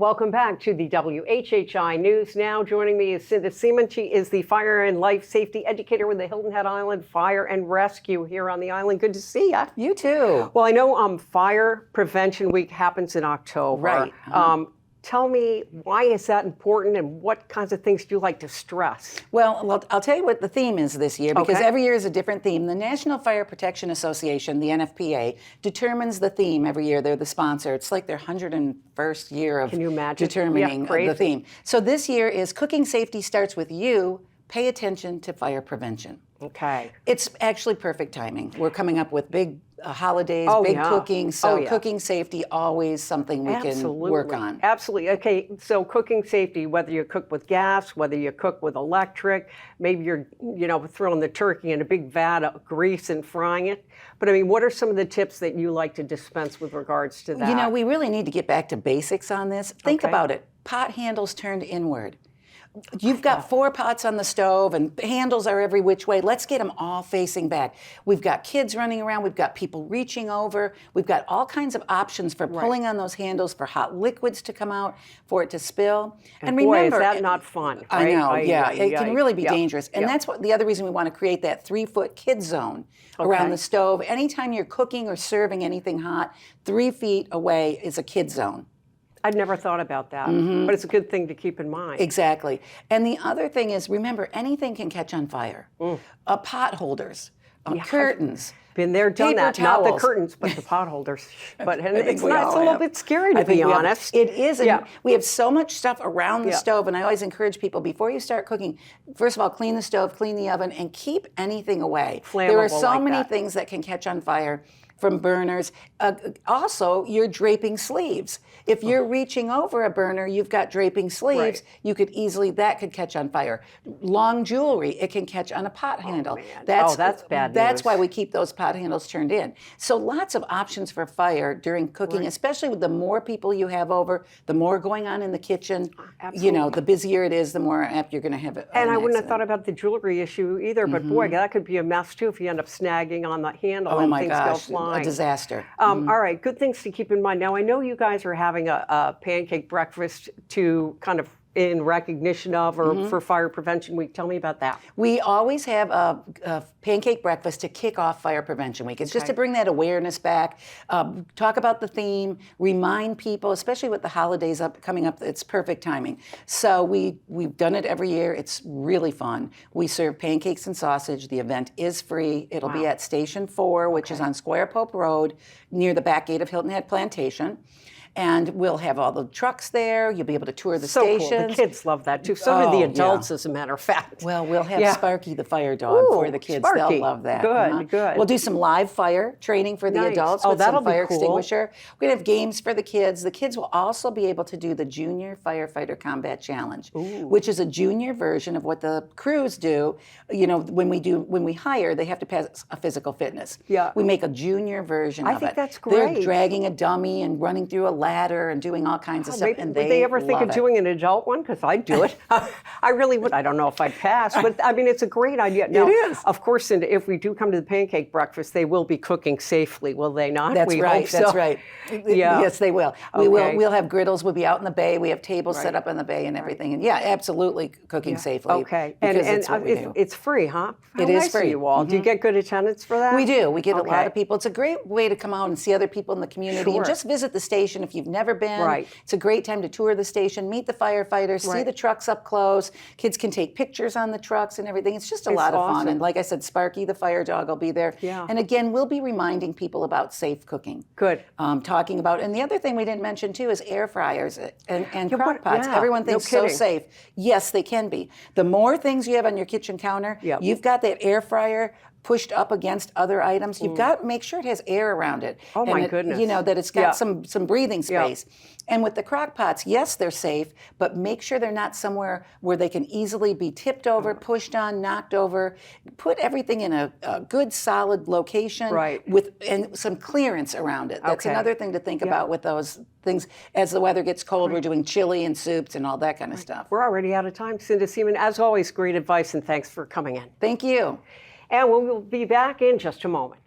Welcome back to the WHHI News. Now joining me is Cinda Seamon. She is the fire and life safety educator with the Hilton Head Island Fire and Rescue here on the island. Good to see you. You too. Well, I know Fire Prevention Week happens in October. Right. Tell me, why is that important and what kinds of things do you like to stress? Well, I'll tell you what the theme is this year, because Okay. every year is a different theme. The National Fire Protection Association, the NFPA, determines the theme every year. They're the sponsor. It's like their 101st year of Can you imagine? determining Yeah, the theme. So this year is Cooking Safety Starts With You. Pay attention to fire prevention. Okay. It's actually perfect timing. We're coming up with big holidays, big yeah. cooking, so Yeah. cooking safety, always something we can work on. Absolutely. Okay, so cooking safety, whether you cook with gas, whether you cook with electric, maybe you're, throwing the turkey in a big vat of grease and frying it. But I mean, what are some of the tips that you like to dispense with regards to that? We really need to get back to basics on this. Think Okay. about it. Pot handles turned inward. You've got 4 pots on the stove and handles are every which way. Let's get them all facing back. We've got kids running around. We've got people reaching over. We've got all kinds of options for pulling on those handles, for hot liquids to come out, for it to spill. And boy, remember, is that not fun, right? I know, it can really be dangerous. And yeah. that's the other reason we want to create that 3-foot kid zone around the stove. Anytime you're cooking or serving anything hot, 3 feet away is a kid zone. I'd never thought about that, but it's a good thing to keep in mind. Exactly. And the other thing is, remember, anything can catch on fire. Pot holders, curtains. Been there, done paper that. towels. Not the curtains, but the pot holders. But it's we not. It's a all little have. bit scary, to be honest. It is. And Yeah. we have so much stuff around the stove, and I always encourage people, before you start cooking, first of all, clean the stove, clean the oven, and keep anything away. There are Flammable so like many that. things that can catch on fire from burners. Also, you're draping sleeves. If you're reaching over a burner, you've got draping sleeves. Right. That could catch on fire. Long jewelry, it can catch on a pot handle. Man. That's bad news. That's why we keep those pot handles turned in. So lots of options for fire during cooking, especially with the more people you have over, the more going on in the kitchen. Absolutely. The busier it is, the more apt you're going to have it. And I wouldn't have thought about the jewelry issue either, but boy, that could be a mess too if you end up snagging on the handle and things go flying. A disaster. All right, good things to keep in mind. Now, I know you guys are having a pancake breakfast to kind of in recognition of or for Fire Prevention Week. Tell me about that. We always have a pancake breakfast to kick off Fire Prevention Week. It's just to bring that awareness back, talk about the theme, remind people, especially with the holidays coming up, it's perfect timing. So we've done it every year. It's really fun. We serve pancakes and sausage. The event is free. It'll be at Station 4, which is on Square Pope Road, near the back gate of Hilton Head Plantation. And we'll have all the trucks there. You'll be able to tour the stations. Cool. The kids love that too. So do the adults, as a matter of fact. Well, we'll have Sparky the fire dog for the kids. Sparky. They'll love that. Good. We'll do some live fire training for the adults with that'll some fire be cool. extinguisher. We're going to have games for the kids. The kids will also be able to do the Junior Firefighter Combat Challenge, which is a junior version of what the crews do. When we hire, they have to pass a physical fitness. Yeah. We make a junior version of it. I think that's They're great. dragging a dummy and running through a ladder and doing all kinds of stuff, and would they ever think of doing an adult one? Because I'd do it. I really would. I don't know if I'd pass, but I mean, it's a great idea. Now, it is. Of course, Cinda, if we do come to the pancake breakfast, they will be cooking safely, will they not? That's right. Hope so. That's right. Yeah. Yes, they will. Okay. We'll have griddles. We'll be out in the bay. We have tables set up in the bay and everything. And absolutely cooking safely. Okay. Because And it's what we do. it's free, huh? How It is nice of free. you all. Do you get good attendance for that? We do. We get a lot Okay. of people. It's a great way to come out and see other people in the community and just visit the station if you've never been. Right. It's a great time to tour the station, meet the firefighters, see the trucks up close. Kids can take pictures on the trucks and everything. It's just a lot of fun. awesome. And like I said, Sparky the fire dog will be there. Yeah. And again, we'll be reminding people about safe cooking. Good. Talking about, and the other thing we didn't mention too is air fryers and crock pots. yeah, Everyone no thinks so kidding. safe. Yes, they can be. The more things you have on your kitchen counter, you've got that air fryer pushed up against other items. You've got to make sure it has air around it. Oh, my and goodness. That it's got some breathing space. And with the crock pots, yes, they're safe, but make sure they're not somewhere where they can easily be tipped over, pushed on, knocked over. Put everything in a good, solid location and some clearance around it. That's another thing to think about with those things. As the weather gets cold, we're doing chili and soups and all that kind of stuff. We're already out of time. Cinda Seamon, as always, great advice, and thanks for coming in. Thank you. And we will be back in just a moment.